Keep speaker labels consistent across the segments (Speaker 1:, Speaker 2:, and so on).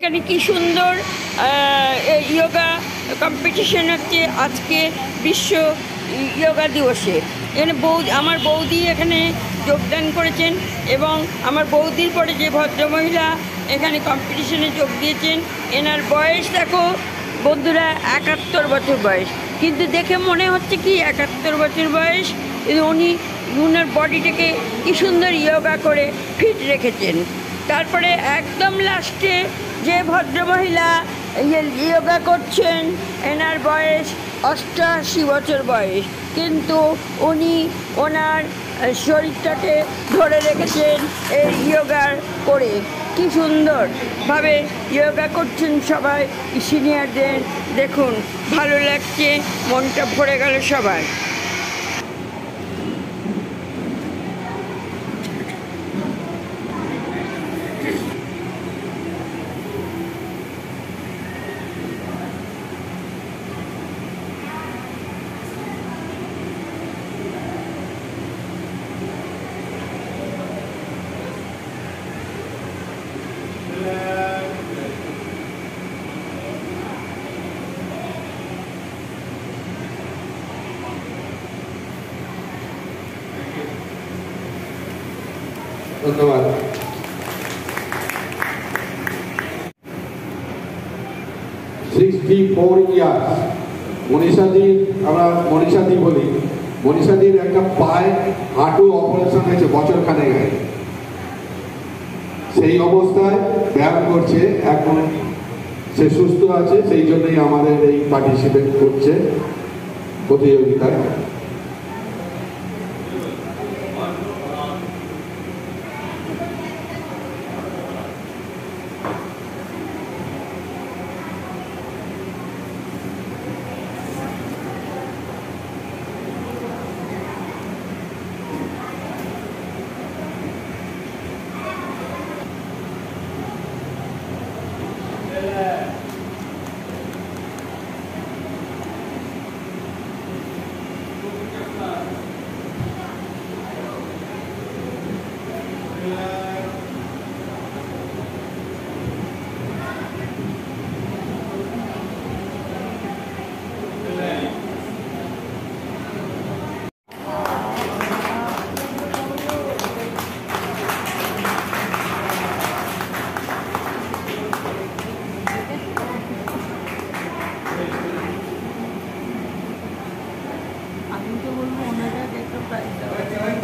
Speaker 1: এখানে কি সুন্দর যোগা কম্পিটিশন হচ্ছে আজকে বিশ্ব যোগা দিবসে। এখানে আমার বৌদি এখানে যোগদান করেছেন এবং আমার বৌদির পরে যে ভদ্রমহিলা এখানে কম্পিটিশনে যোগ দিয়েছেন, এনার বয়স দেখো বন্ধুরা 71 বছর বয়স, কিন্তু দেখে মনে হচ্ছে কি 71 বছর বয়স, উনি ওনার বডিটাকে কি সুন্দর যোগা করে ফিট রেখেছেন। তারপরে একদম লাস্টে যে ভদ্রমহিলা যোগা করছেন, এনার বয়স 88 বছর বয়স, কিন্তু উনি ওনার শরীরটাকে ধরে রেখেছেন এই যোগা করে। কি সুন্দরভাবে যোগা করছেন সবাই সিনিয়রদের, দেখুন ভালো লাগছে, মনটা ভরে গেল সবার।
Speaker 2: ধন্যবাদ। মনীষাদির, আমরা মনীষাদি বলি, মনীষাদির একটা পায়ে হাঁটু অপারেশন হয়েছে বছরখানেক আগে। সেই অবস্থায় ব্যায়াম করছে, এখন সে সুস্থ আছে, সেই জন্যই আমাদের এই পার্টিসিপেট করছে প্রতিযোগিতায়।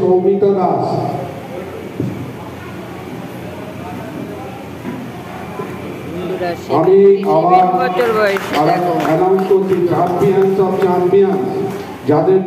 Speaker 2: সৌমিতা দাস, আমি আবার অ্যানাউন্স করছি চ্যাম্পিয়ন্স অফ চ্যাম্পিয়ন্স, যাদের